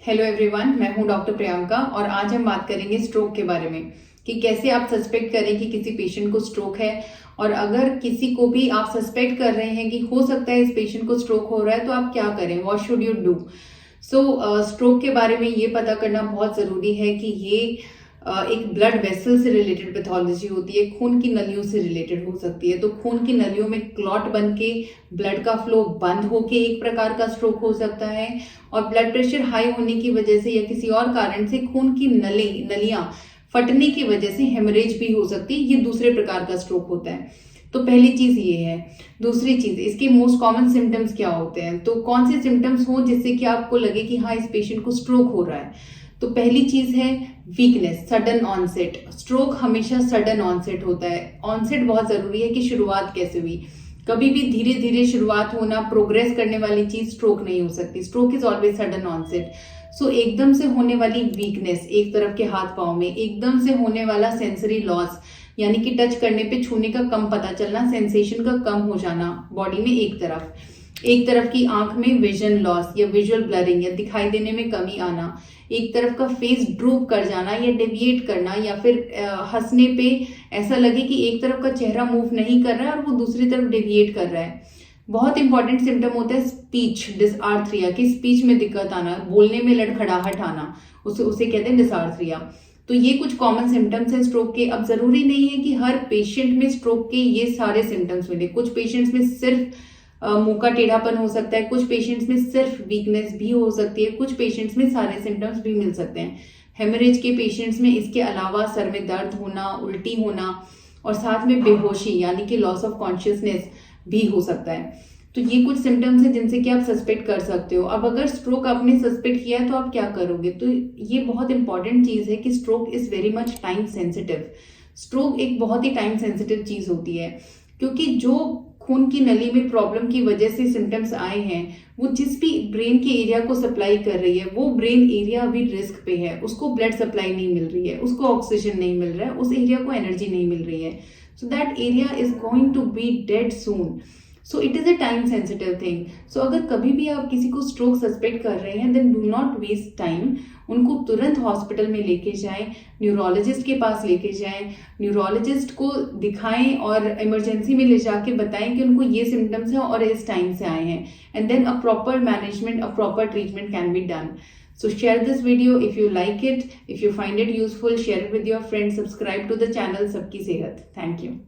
Hello everyone, मैं हूं doctor Priyanka और आज हम बात करेंगे स्ट्रोक के बारे में कि कैसे आप सस्पेक्ट करें कि किसी पेशेंट को स्ट्रोक है। और अगर किसी को भी आप सस्पेक्ट कर रहे हैं कि हो सकता है इस पेशेंट को स्ट्रोक हो रहा है तो आप क्या करें, what should you do. Stroke के बारे में ये पता करना बहुत ज़रूरी है कि ये एक ब्लड वेसल से रिलेटेड पैथोलॉजी होती है, खून की नलियों से रिलेटेड हो सकती है। तो खून की नलियों में क्लॉट बन के ब्लड का फ्लो बंद होके एक प्रकार का स्ट्रोक हो सकता है, और ब्लड प्रेशर हाई होने की वजह से या किसी और कारण से खून की नलियां फटने की वजह से हेमरेज भी हो सकती है। ये दूसरे प्रकार का स्ट्रोक होता है। तो पहली चीज ये है। दूसरी चीज, इसके मोस्ट कॉमन सिम्टम्स क्या होते हैं, तो कौन से सिम्टम्स हो जिससे कि आपको लगे कि हाँ इस पेशेंट को स्ट्रोक हो रहा है। तो पहली चीज है वीकनेस, सडन ऑनसेट। स्ट्रोक हमेशा सडन ऑनसेट होता है। ऑनसेट बहुत जरूरी है कि शुरुआत कैसे हुई। कभी भी धीरे धीरे शुरुआत होना, प्रोग्रेस करने वाली चीज स्ट्रोक नहीं हो सकती। Stroke is always sudden onset. So एकदम से होने वाली वीकनेस एक तरफ के हाथ पांव में, एकदम से होने वाला सेंसरी लॉस यानी कि टच करने पे छूने का कम पता चलना, सेंसेशन का कम हो जाना बॉडी में एक तरफ की आंख में विजन लॉस या विजुअल ब्लरिंग या दिखाई देने में कमी आना, एक तरफ का फेस ड्रूप कर जाना या डेविएट करना, या फिर हंसने पे ऐसा लगे कि एक तरफ का चेहरा मूव नहीं कर रहा है और वो दूसरी तरफ डेविएट कर रहा है। बहुत इंपॉर्टेंट सिम्टम होता है स्पीच डिसआर्थरिया, की स्पीच में दिक्कत आना, बोलने में लड़खड़ाहट आना, उसे कहते हैं डिसआर्थरिया। तो ये कुछ कॉमन सिम्टम्स हैं स्ट्रोक के। अब जरूरी नहीं है कि हर पेशेंट में स्ट्रोक के ये सारे सिम्टम्स मिले। कुछ पेशेंट्स में सिर्फ मुंह का टेढ़ापन हो सकता है, कुछ पेशेंट्स में सिर्फ वीकनेस भी हो सकती है, कुछ पेशेंट्स में सारे सिम्टम्स भी मिल सकते हैं। हेमरेज के पेशेंट्स में इसके अलावा सर में दर्द होना, उल्टी होना और साथ में बेहोशी यानी कि लॉस ऑफ कॉन्शियसनेस भी हो सकता है। तो ये कुछ सिम्टम्स हैं जिनसे कि आप सस्पेक्ट कर सकते हो। अब अगर स्ट्रोक आपने सस्पेक्ट किया है तो आप क्या करोगे। तो ये बहुत इंपॉर्टेंट चीज है कि stroke is very much time sensitive. Stroke एक बहुत ही टाइम सेंसिटिव चीज होती है, क्योंकि जो खून की नली में प्रॉब्लम की वजह से सिम्टम्स आए हैं वो जिस भी ब्रेन के एरिया को सप्लाई कर रही है, वो ब्रेन एरिया अभी रिस्क पे है। उसको ब्लड सप्लाई नहीं मिल रही है, उसको ऑक्सीजन नहीं मिल रहा है, उस एरिया को एनर्जी नहीं मिल रही है। So that area is going to be dead soon. So it is a time sensitive thing. So अगर कभी भी आप किसी को स्ट्रोक सस्पेक्ट कर रहे हैं, then do not waste time. उनको तुरंत हॉस्पिटल में लेके जाएं, न्यूरोलॉजिस्ट के पास लेके जाएं, न्यूरोलॉजिस्ट को दिखाएं और इमरजेंसी में ले जाके बताएं कि उनको ये सिम्टम्स हैं और इस टाइम से आए हैं, and then a proper management, a proper treatment can be done. So share this video if you like it. If you find it useful, share it with your friends. Subscribe to the channel Sabki Sehat. Thank you.